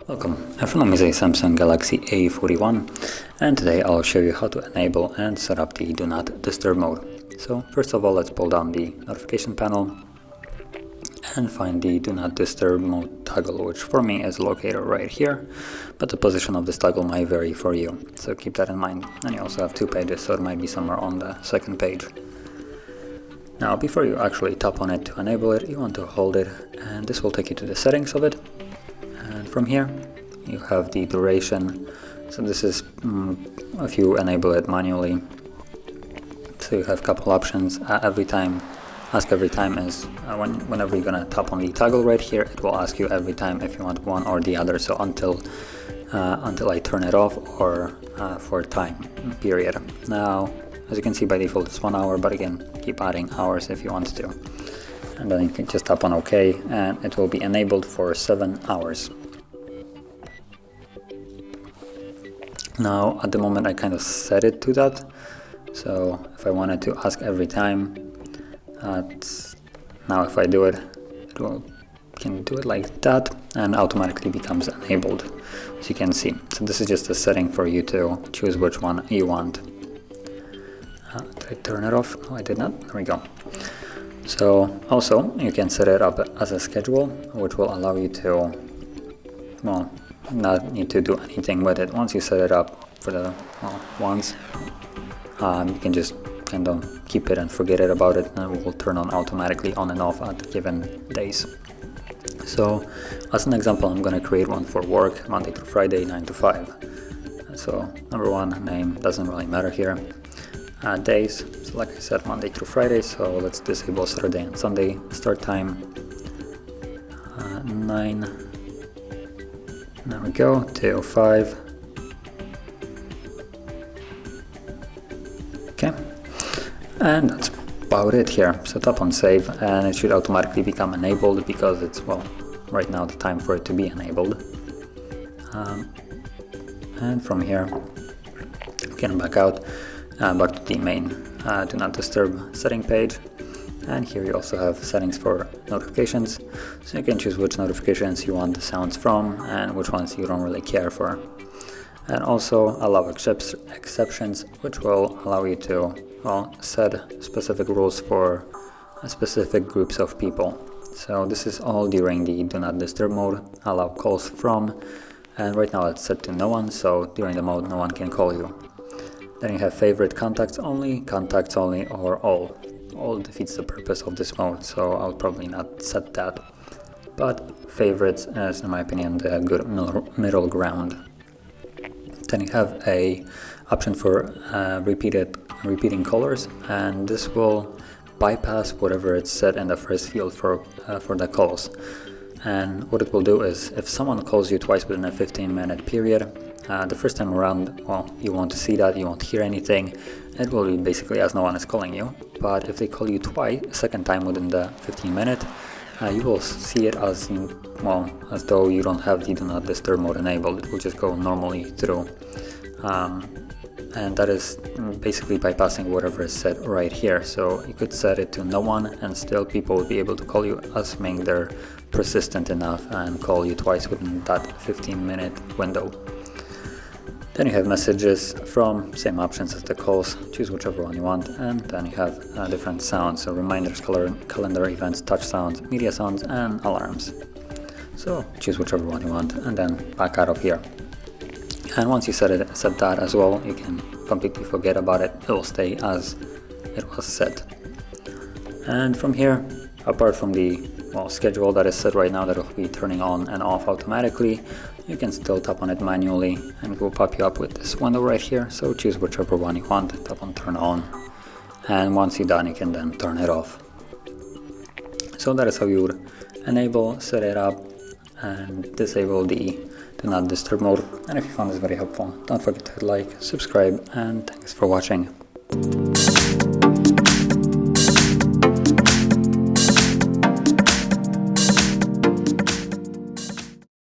Welcome, everyone is a Samsung Galaxy A41 and today I'll show you how to enable and set up the Do Not Disturb mode. So first of all, let's pull down the notification panel and find the Do Not Disturb mode toggle, which for me is located right here, but the position of this toggle might vary for you, so keep that in mind. And you also have two pages, so it might be somewhere on the second page. Now before you actually tap on it to enable it, you want to hold it and this will take you to the settings of it. And from here you have the duration, so this is if you enable it manually, so you have a couple options. Ask every time is whenever you're gonna tap on the toggle right here, it will ask you every time if you want one or the other, so until I turn it off or for time period. Now as you can see, by default it's 1 hour, but again, keep adding hours if you want to. And then you can just tap on OK and it will be enabled for 7 hours. Now at the moment I kind of set it to that, so if I wanted to ask every time, now if I do it, can do it like that and automatically becomes enabled, as you can see. So this is just a setting for you to choose which one you want. Did I turn it off? No, I did not. There we go. So also you can set it up as a schedule, which will allow you to, well, not need to do anything with it. Once you set it up for the once, you can just kind of keep it and forget it about it, and it will turn on automatically on and off at given days. So as an example, I'm going to create one for work, Monday through Friday, 9 to 5. So number one, name doesn't really matter here. Days, so like I said, Monday through Friday, so let's disable Saturday and Sunday. Start time 9, there we go, till 5. Okay, and that's about it here. So tap on save and it should automatically become enabled because it's, well, right now the time for it to be enabled. And from here you can back out, back to the main Do Not Disturb setting page. And here you also have settings for notifications, so you can choose which notifications you want the sounds from and which ones you don't really care for. And also allow exceptions, which will allow you to, well, set specific rules for specific groups of people. So this is all during the Do Not Disturb mode. Allow calls from, and right now it's set to no one, so during the mode no one can call you. Then you have favorite, contacts only, or all. All defeats the purpose of this mode, so I'll probably not set that. But favorites is, in my opinion, the good middle ground. Then you have a option for repeating colors, and this will bypass whatever it's set in the first field for the calls. And what it will do is, if someone calls you twice within a 15-minute period, the first time around, well, you won't see that, you won't hear anything. It will be basically as no one is calling you. But if they call you twice, a second time within the 15-minute, you will see it as, well, as though you don't have the Do Not Disturb mode enabled. It will just go normally through. And that is basically bypassing whatever is set right here. So you could set it to no one and still people will be able to call you, assuming they're persistent enough and call you twice within that 15-minute window. Then you have messages from, same options as the calls, choose whichever one you want, and then you have different sounds, so reminders, calendar events, touch sounds, media sounds, and alarms. So choose whichever one you want and then back out of here. And once you set that as well, you can completely forget about it. It will stay as it was set. And from here, apart from the schedule that is set right now that will be turning on and off automatically, you can still tap on it manually and it will pop you up with this window right here. So choose whichever one you want, tap on turn on, and once you're done you can then turn it off. So that is how you would enable, set it up, and disable the Do Not Disturb mode. And if you found this very helpful, don't forget to like, subscribe, and thanks for watching.